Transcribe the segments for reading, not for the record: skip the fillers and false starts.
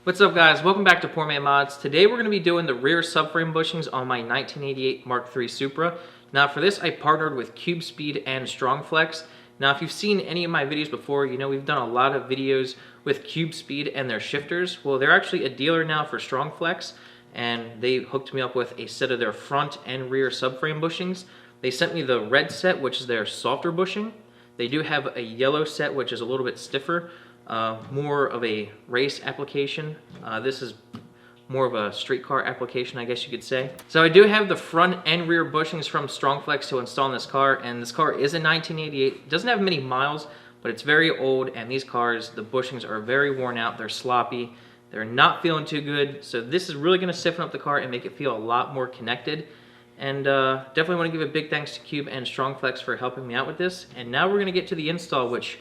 What's up guys, welcome back to Poor Man Mods. Today we're going to be doing the rear subframe bushings on my 1988 MK3 Supra. Now for this I partnered with CubeSpeed and StrongFlex. Now if you've seen any of my videos before, you know we've done a lot of videos with CubeSpeed and their shifters. Well, they're actually a dealer now for StrongFlex, and they hooked me up with a set of their front and rear subframe bushings. They sent me the red set, which is their softer bushing. They do have a yellow set, which is a little bit stiffer. More of a race application. This is more of a street car application, I guess you could say. So I do have the front and rear bushings from StrongFlex to install in this car, and this car is a 1988. It doesn't have many miles, but it's very old, and these cars, the bushings are very worn out, they're sloppy, they're not feeling too good, so this is really going to stiffen up the car and make it feel a lot more connected. And definitely want to give a big thanks to Cube and StrongFlex for helping me out with this. And now we're going to get to the install, which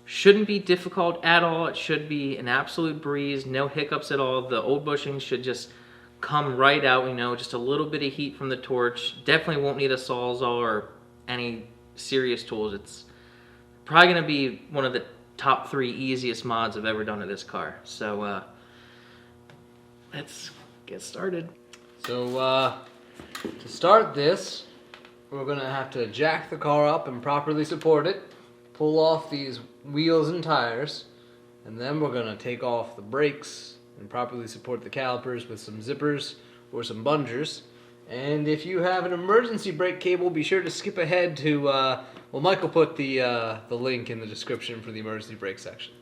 shouldn't be difficult at all. It should be an absolute breeze, no hiccups at all. The old bushings should just come right out, you know, just a little bit of heat from the torch. Definitely won't need a Sawzall or any serious tools. It's probably going to be one of the top 3 easiest mods I've ever done to this car. So let's get started. So to start this, we're going to have to jack the car up and properly support it, pull off these wheels and tires, and then we're going to take off the brakes and properly support the calipers with some zippers or some bungers. And if you have an emergency brake cable, be sure to skip ahead to, well, Michael put the link in the description for the emergency brake section.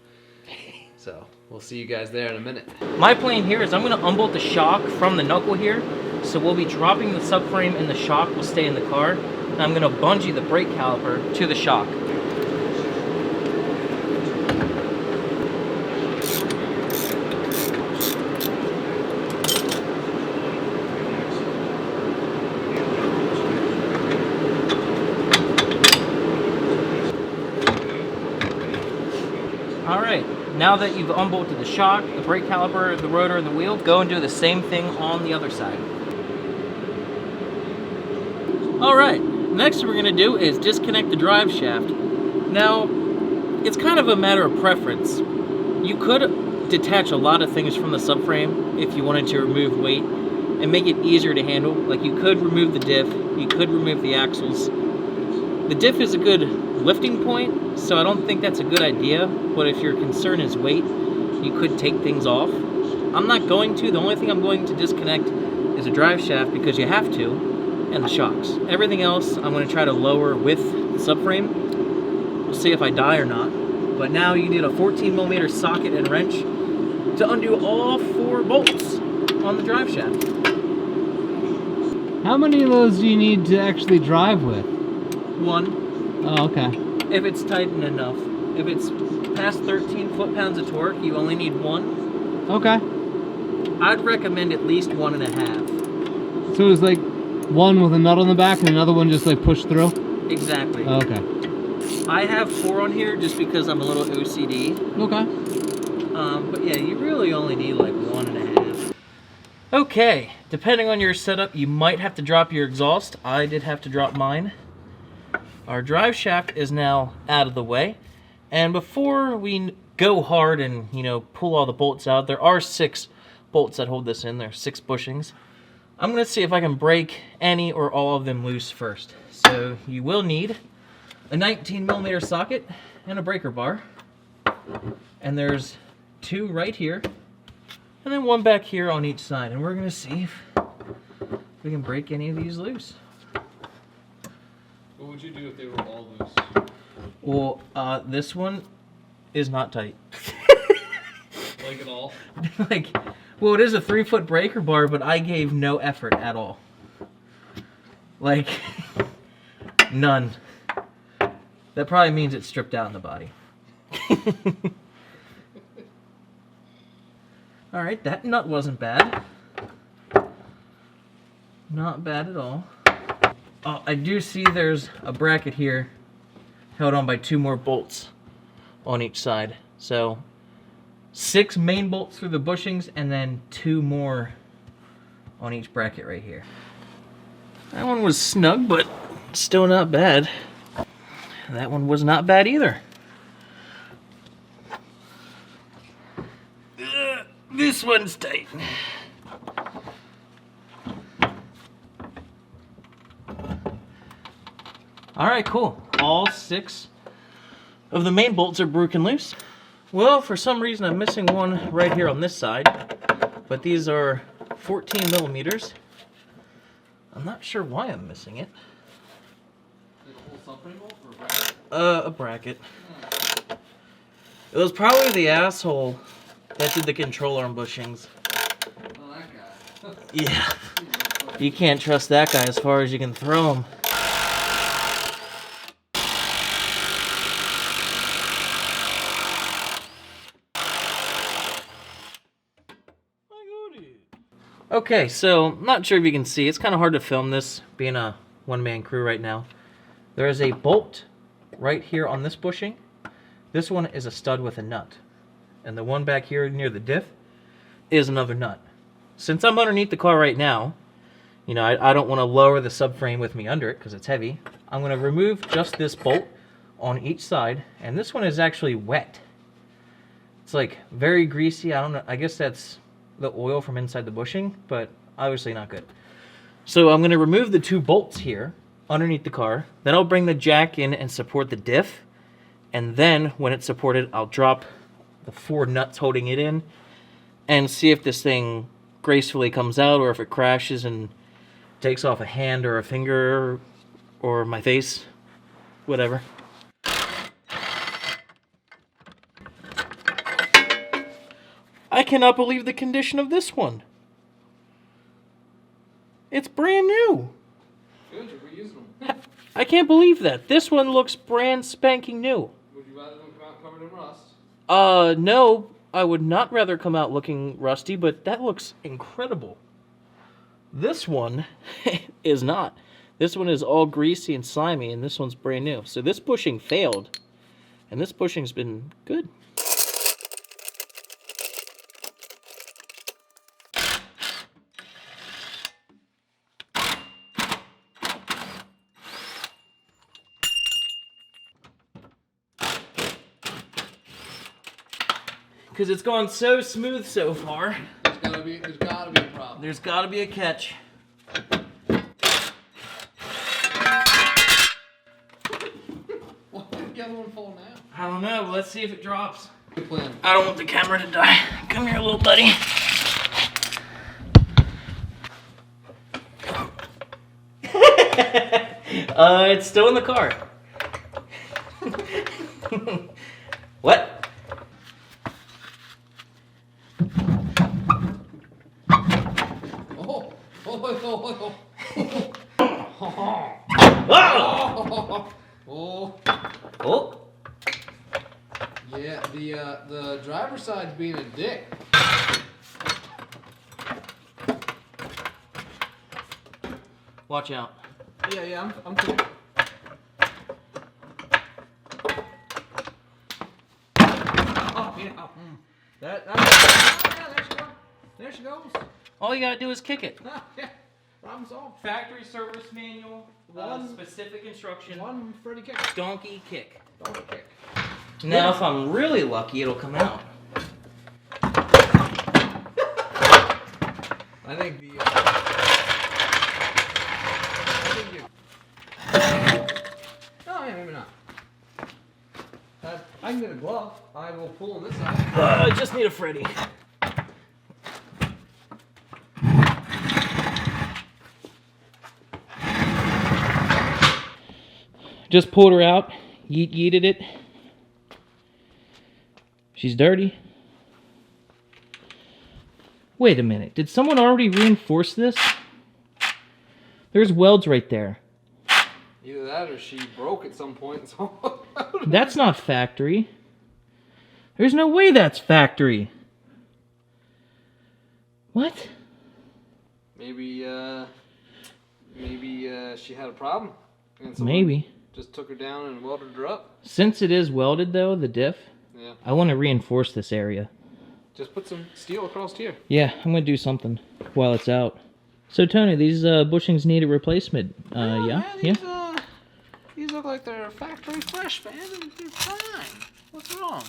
So we'll see you guys there in a minute. My plan here is I'm going to unbolt the shock from the knuckle here, so we'll be dropping the subframe and the shock will stay in the car, and I'm going to bungee the brake caliper to the shock. Alright, now that you've unbolted the shock, the brake caliper, the rotor, and the wheel, go and do the same thing on the other side. Alright, next we're going to do is disconnect the drive shaft. Now, it's kind of a matter of preference. You could detach a lot of things from the subframe if you wanted to remove weight and make it easier to handle. Like you could remove the diff, you could remove the axles. The diff is a good lifting point, so I don't think that's a good idea, but if your concern is weight, you could take things off. I'm not going to. The only thing I'm going to disconnect is a drive shaft because you have to, and the shocks. Everything else I'm going to try to lower with the subframe. We'll see if I die or not. But now you need a 14mm socket and wrench to undo all 4 bolts on the drive shaft. How many of those do you need to actually drive with? 1. Oh, okay. If it's tightened enough. If it's past 13 foot-pounds of torque, you only need 1. Okay. I'd recommend at least 1.5. So it's like one with a nut on the back and another one just like pushed through? Exactly. Oh, okay. I have 4 on here just because I'm a little OCD. Okay. But yeah, you really only need like 1.5. Okay, depending on your setup, you might have to drop your exhaust. I did have to drop mine. Our drive shaft is now out of the way, and before we go hard and, you know, pull all the bolts out, there are 6 bolts that hold this in. There's 6 bushings. I'm going to see if I can break any or all of them loose first. So you will need a 19mm socket and a breaker bar, and there's 2 right here, and then 1 back here on each side, and we're going to see if we can break any of these loose. What would you do if they were all loose? Well, this one is not tight. Like at all? Like, well, it is a 3-foot breaker bar, but I gave no effort at all. Like, none. That probably means it's stripped out in the body. Alright, that nut wasn't bad. Not bad at all. Oh, I do see there's a bracket here held on by 2 more bolts on each side. So 6 main bolts through the bushings and then 2 more on each bracket right here. That one was snug, but still not bad. That one was not bad either. This one's tight. All right, cool. All 6 of the main bolts are broken loose. Well, for some reason I'm missing one right here on this side, but these are 14 millimeters. I'm not sure why I'm missing it. Like a whole subframe bolt or a bracket? A bracket. It was probably the asshole that did the control arm bushings. Oh, that guy. Yeah. You can't trust that guy as far as you can throw him. Okay, so not sure if you can see. It's kind of hard to film this, being a one-man crew right now. There is a bolt right here on this bushing. This one is a stud with a nut. And the one back here near the diff is another nut. Since I'm underneath the car right now, you know, I don't want to lower the subframe with me under it because it's heavy. I'm going to remove just this bolt on each side. And this one is actually wet. It's like very greasy. I don't know. I guess that's the oil from inside the bushing, but obviously not good. So I'm going to remove the 2 bolts here underneath the car. Then I'll bring the jack in and support the diff. And then when it's supported, I'll drop the 4 nuts holding it in and see if this thing gracefully comes out or if it crashes and takes off a hand or a finger or my face, whatever. I cannot believe the condition of this one. It's brand new. Good, you're reusing them. I can't believe that. This one looks brand spanking new. Would you rather them come out covered in rust? No, I would not rather come out looking rusty, but that looks incredible. This one is not. This one is all greasy and slimy, and this one's brand new. So this bushing failed, and this bushing's been good. Because it's gone so smooth so far. There's gotta be a problem. There's gotta be a catch. Why did the other one fall now? I don't know, but let's see if it drops. Good plan. I don't want the camera to die. Come here, little buddy. It's still in the car. What? Oh! Yeah, the driver's side's being a dick. Watch out. Yeah, I'm cool. Oh, yeah. Oh, yeah, there she goes. There she goes. All you gotta do is kick it. Yeah, problem solved. Factory service manual, specific instruction. One Freddy kick. Donkey kick. Donkey kick. Now, if I'm really lucky, it'll come out. I think oh, yeah, maybe not. I can get a glove. I will pull on this side. I just need a Freddy. Just pulled her out, yeeted it. She's dirty. Wait a minute, did someone already reinforce this? There's welds right there. Either that or she broke at some point. So That's not factory. There's no way that's factory. What? maybe she had a problem. And someone Maybe. just took her down and welded her up. Since it is welded though, the diff, Yeah. I want to reinforce this area. Just put some steel across here. Yeah, I'm going to do something while it's out. So Tony, these bushings need a replacement. Yeah? These look like they're factory fresh, man. They're fine. What's wrong?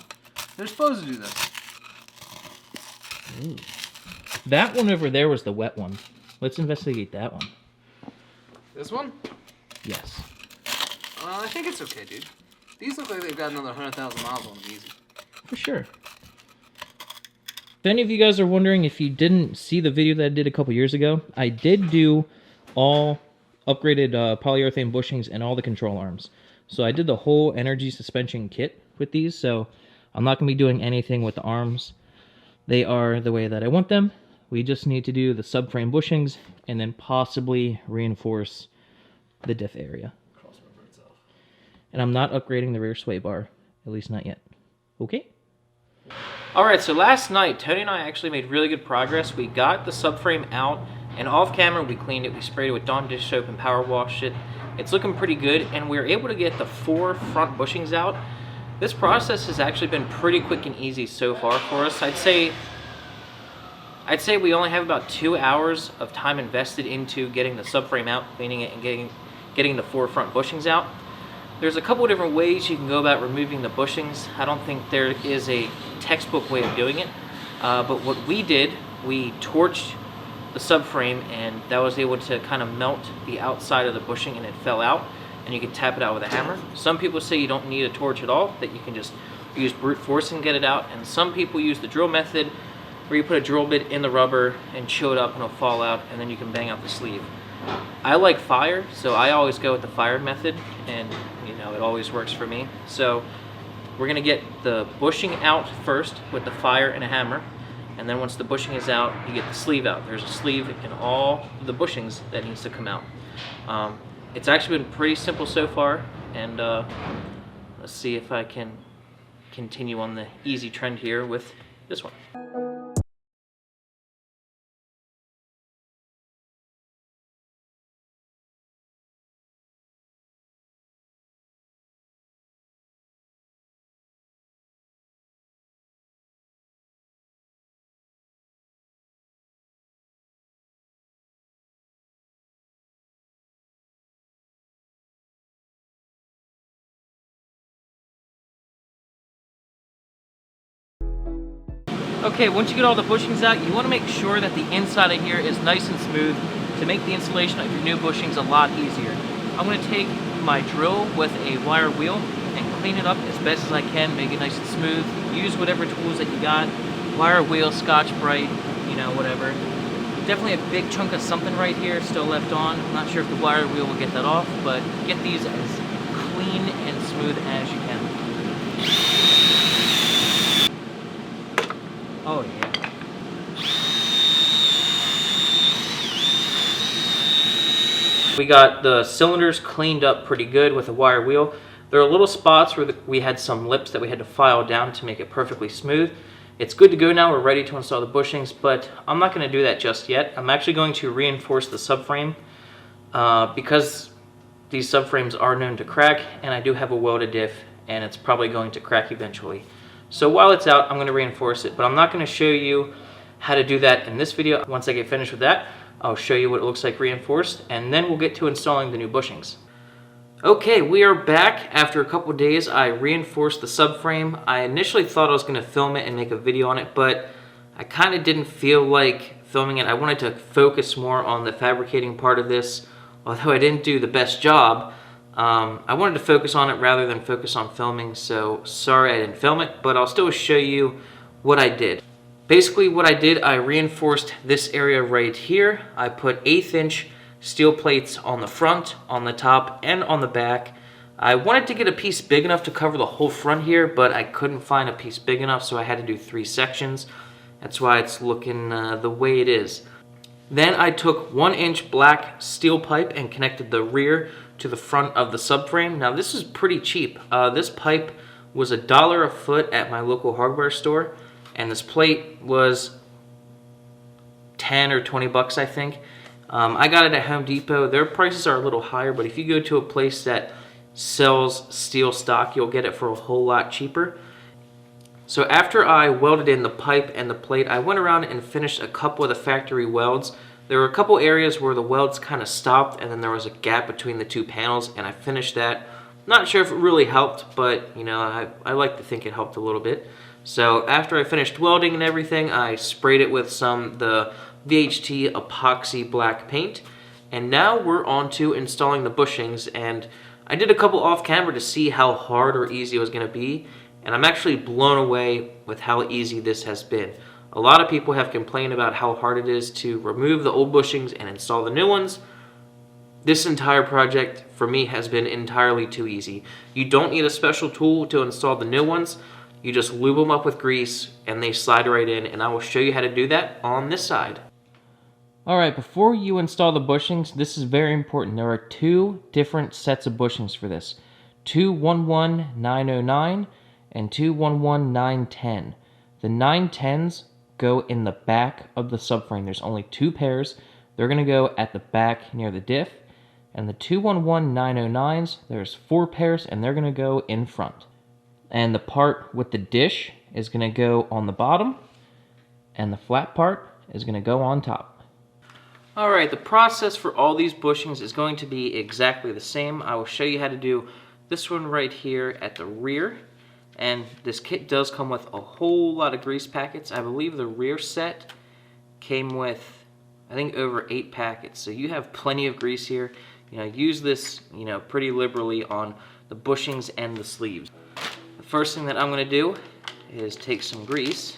They're supposed to do this. Ooh. That one over there was the wet one. Let's investigate that one. This one? Yes. I think it's okay, dude. These look like they've got another 100,000 miles on them easy. For sure. If any of you guys are wondering, if you didn't see the video that I did a couple years ago, I did do all upgraded polyurethane bushings and all the control arms. So I did the whole energy suspension kit with these, so I'm not going to be doing anything with the arms. They are the way that I want them. We just need to do the subframe bushings and then possibly reinforce the diff area. And I'm not upgrading the rear sway bar, at least not yet. Okay? Alright, so last night, Tony and I actually made really good progress. We got the subframe out, and off camera we cleaned it. We sprayed it with Dawn dish soap and power washed it. It's looking pretty good, and we were able to get the 4 front bushings out. This process has actually been pretty quick and easy so far for us. I'd say we only have about 2 hours of time invested into getting the subframe out, cleaning it, and getting the 4 front bushings out. There's a couple different ways you can go about removing the bushings. I don't think there is a textbook way of doing it, but what we did, we torched the subframe, and that was able to kind of melt the outside of the bushing, and it fell out, and you can tap it out with a hammer. Some people say you don't need a torch at all, that you can just use brute force and get it out, and some people use the drill method, where you put a drill bit in the rubber and chew it up and it'll fall out, and then you can bang out the sleeve. I like fire, so I always go with the fire method, and you know, it always works for me. So we're gonna get the bushing out first with the fire and a hammer, and then once the bushing is out, you get the sleeve out. There's a sleeve in all the bushings that needs to come out. It's actually been pretty simple so far, and let's see if I can continue on the easy trend here with this one. Okay, once you get all the bushings out, you want to make sure that the inside of here is nice and smooth to make the installation of your new bushings a lot easier. I'm going to take my drill with a wire wheel and clean it up as best as I can, make it nice and smooth. Use whatever tools that you got, wire wheel, Scotch-Brite, you know, whatever. Definitely a big chunk of something right here still left on. I'm not sure if the wire wheel will get that off, but get these as clean and smooth as you can. Oh yeah. We got the cylinders cleaned up pretty good with a wire wheel. There are little spots where we had some lips that we had to file down to make it perfectly smooth. It's good to go now. We're ready to install the bushings, but I'm not going to do that just yet. I'm actually going to reinforce the subframe because these subframes are known to crack, and I do have a welded diff, and it's probably going to crack eventually. So while it's out, I'm going to reinforce it, but I'm not going to show you how to do that in this video. Once I get finished with that, I'll show you what it looks like reinforced, and then we'll get to installing the new bushings. Okay, we are back. After a couple days, I reinforced the subframe. I initially thought I was going to film it and make a video on it, but I kind of didn't feel like filming it. I wanted to focus more on the fabricating part of this, although I didn't do the best job. I wanted to focus on it rather than focus on filming, so sorry I didn't film it, but I'll still show you what I did. Basically what I did, I reinforced this area right here. I put 1/8 inch steel plates on the front, on the top, and on the back. I wanted to get a piece big enough to cover the whole front here, but I couldn't find a piece big enough, so I had to do 3 sections. That's why it's looking the way it is. Then I took 1 inch black steel pipe and connected the rear to the front of the subframe. Now this is pretty cheap. This pipe was $1 a foot at my local hardware store, and this plate was 10 or 20 bucks, I think. I got it at Home Depot. Their prices are a little higher, but if you go to a place that sells steel stock, you'll get it for a whole lot cheaper. So after I welded in the pipe and the plate, I went around and finished a couple of the factory welds. There were a couple areas where the welds kind of stopped, and then there was a gap between the 2 panels, and I finished that. Not sure if it really helped, but you know, I like to think it helped a little bit. So after I finished welding and everything, I sprayed it with the VHT epoxy black paint. And now we're on to installing the bushings, and I did a couple off camera to see how hard or easy it was going to be, and I'm actually blown away with how easy this has been. A lot of people have complained about how hard it is to remove the old bushings and install the new ones. This entire project for me has been entirely too easy. You don't need a special tool to install the new ones. You just lube them up with grease and they slide right in, and I will show you how to do that on this side. Alright, before you install the bushings, this is very important. There are two different sets of bushings for this. Two 11909 and two 11910. The 910s go in the back of the subframe. There's only two pairs. They're going to go at the back near the diff. And the two 11909s, there's four pairs and they're going to go in front. And the part with the dish is going to go on the bottom, and the flat part is going to go on top. Alright, the process for all these bushings is going to be exactly the same. I will show you how to do this one right here at the rear. And this kit does come with a whole lot of grease packets. I believe the rear set came with, I think, over 8 packets. So you have plenty of grease here. Use this, pretty liberally on the bushings and the sleeves. The first thing that I'm going to do is take some grease.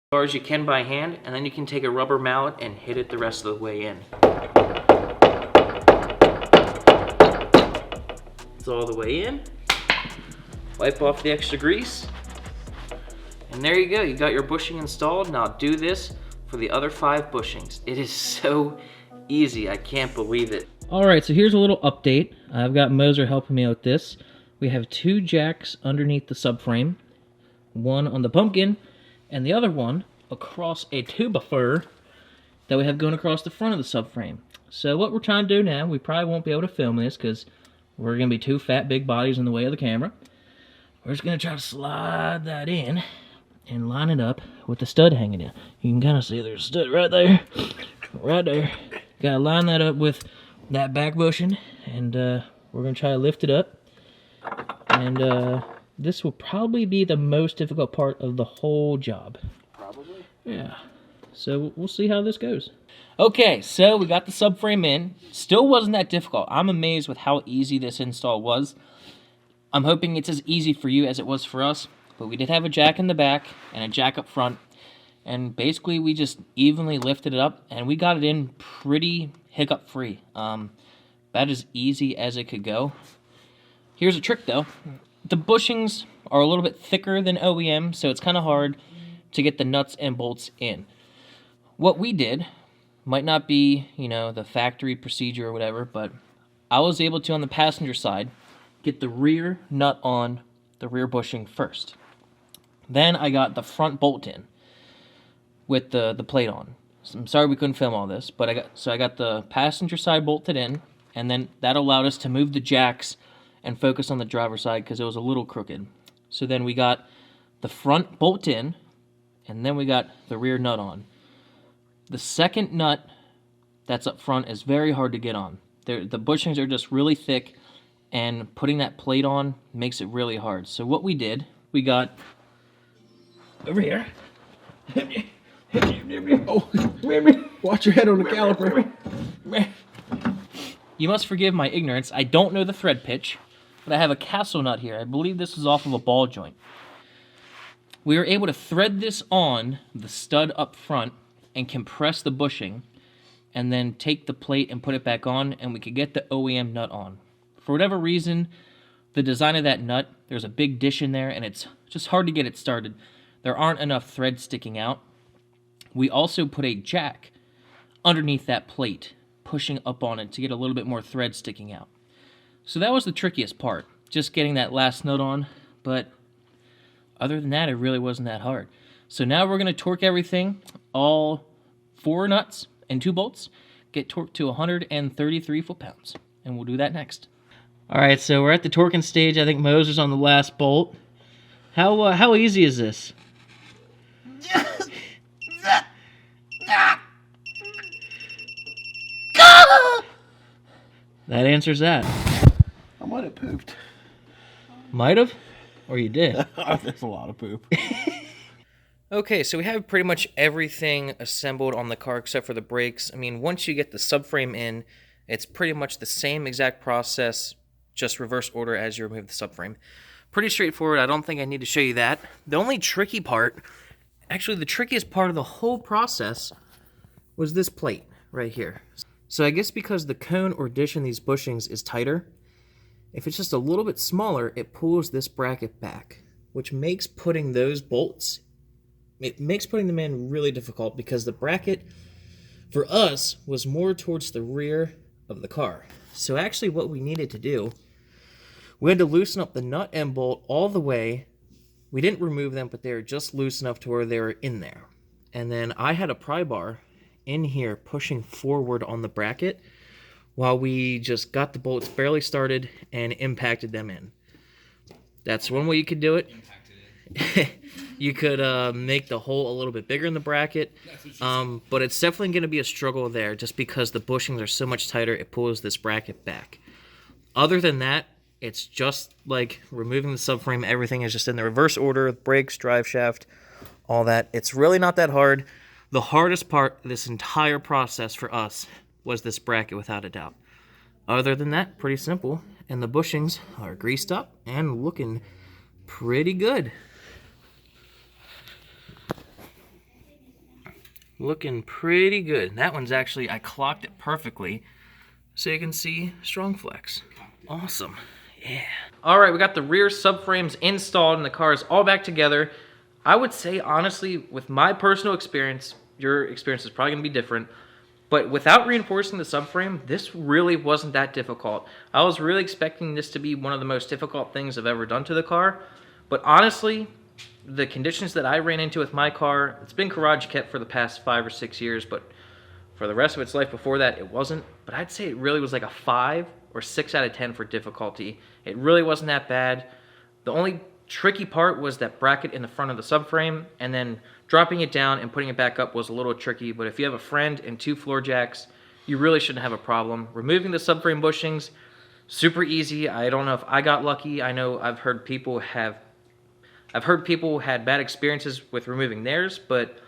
As far as you can by hand, and then you can take a rubber mallet and hit it the rest of the way in. It's all the way in. Wipe off the extra grease. And there you go, you got your bushing installed. Now do this for the other 5 bushings. It is so easy, I can't believe it. Alright, so here's a little update. I've got Moser helping me out with this. We have 2 jacks underneath the subframe. One on the pumpkin, and the other one across a tube of fur that we have going across the front of the subframe. So what we're trying to do now, we probably won't be able to film this because we're going to be 2 fat big bodies in the way of the camera. We're just going to try to slide that in and line it up with the stud hanging in. You can kind of see there's a stud right there. Right there. Got to line that up with that back bushing, and we're going to try to lift it up. And this will probably be the most difficult part of the whole job. Probably? Yeah. So we'll see how this goes. Okay, so we got the subframe in. Still wasn't that difficult. I'm amazed with how easy this install was. I'm hoping it's as easy for you as it was for us. But we did have a jack in the back and a jack up front. And basically we just evenly lifted it up and we got it in pretty hiccup free. About as easy as it could go. Here's a trick though. The bushings are a little bit thicker than OEM, so it's kind of hard to get the nuts and bolts in. What we did might not be, the factory procedure or whatever, but I was able to, on the passenger side, get the rear nut on the rear bushing first. Then I got the front bolt in with the plate on. So I'm sorry we couldn't film all this, but I got the passenger side bolted in, and then that allowed us to move the jacks and focus on the driver's side because it was a little crooked. So then we got the front bolt in, and then we got the rear nut on. The second nut that's up front is very hard to get on. The bushings are just really thick, and putting that plate on makes it really hard. So what we did, we got over here. Oh, watch your head on the caliper. You must forgive my ignorance. I don't know the thread pitch, but I have a castle nut here. I believe this is off of a ball joint. We were able to thread this on the stud up front and compress the bushing, and then take the plate and put it back on, and we could get the OEM nut on. For whatever reason, the design of that nut, there's a big dish in there, and it's just hard to get it started. There aren't enough threads sticking out. We also put a jack underneath that plate, pushing up on it to get a little bit more thread sticking out. So that was the trickiest part, just getting that last nut on, but other than that, it really wasn't that hard. So now we're going to torque everything, all 4 nuts and 2 bolts, get torqued to 133 foot-pounds, and we'll do that next. All right, so we're at the torquing stage. I think Moser's on the last bolt. How easy is this? That answers that. I might have pooped. Might have? Or you did? There's a lot of poop. Okay, so we have pretty much everything assembled on the car except for the brakes. I mean, once you get the subframe in, it's pretty much the same exact process, just reverse order as you remove the subframe. Pretty straightforward. I don't think I need to show you that. The only tricky part, actually the trickiest part of the whole process, was this plate right here. So I guess because the cone or dish in these bushings is tighter, if it's just a little bit smaller, it pulls this bracket back, which makes putting those bolts, it makes putting them in really difficult because the bracket, for us, was more towards the rear of the car. So actually what we needed to do, we had to loosen up the nut and bolt all the way. We didn't remove them, but they were just loose enough to where they were in there. And then I had a pry bar in here pushing forward on the bracket while we just got the bolts barely started and impacted them in. That's one way you could do it. You could make the hole a little bit bigger in the bracket, but it's definitely going to be a struggle there just because the bushings are so much tighter, it pulls this bracket back. Other than that, it's just like removing the subframe. Everything is just in the reverse order, brakes, drive shaft, all that. It's really not that hard. The hardest part of this entire process for us was this bracket, without a doubt. Other than that, pretty simple, and the bushings are greased up and looking pretty good. Looking pretty good. That one's actually, I clocked it perfectly, so you can see StrongFlex. Awesome. Yeah. All right, we got the rear subframes installed and the car is all back together. I would say, honestly, with my personal experience, your experience is probably going to be different, but without reinforcing the subframe, this really wasn't that difficult. I was really expecting this to be one of the most difficult things I've ever done to the car, but honestly, the conditions that I ran into with my car, it's been garage kept for the past 5 or 6 years, but for the rest of its life before that, it wasn't. But I'd say it really was like a 5 or 6 out of 10 for difficulty. It really wasn't that bad. The only tricky part was that bracket in the front of the subframe, and then dropping it down and putting it back up was a little tricky, but if you have a friend and 2 floor jacks, you really shouldn't have a problem. Removing the subframe bushings, super easy. I don't know if I got lucky. I know I've heard people had bad experiences with removing theirs, but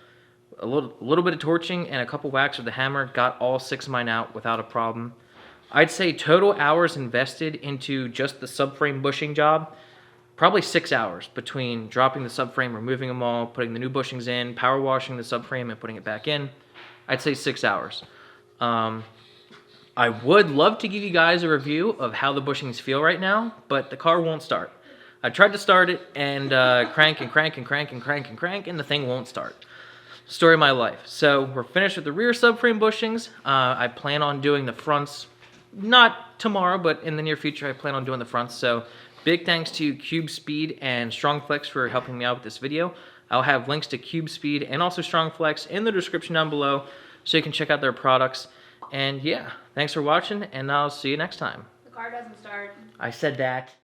a little bit of torching and a couple whacks with the hammer got all 6 of mine out without a problem. I'd say total hours invested into just the subframe bushing job, probably 6 hours between dropping the subframe, removing them all, putting the new bushings in, power washing the subframe and putting it back in. I'd say 6 hours. I would love to give you guys a review of how the bushings feel right now, but the car won't start. I tried to start it and crank and crank and crank and crank and crank, and the thing won't start. Story of my life. So we're finished with the rear subframe bushings. I plan on doing the fronts, not tomorrow, but in the near future I plan on doing the fronts. So big thanks to Cube Speed and StrongFlex for helping me out with this video. I'll have links to Cube Speed and also StrongFlex in the description down below so you can check out their products. And yeah, thanks for watching, and I'll see you next time. The car doesn't start. I said that.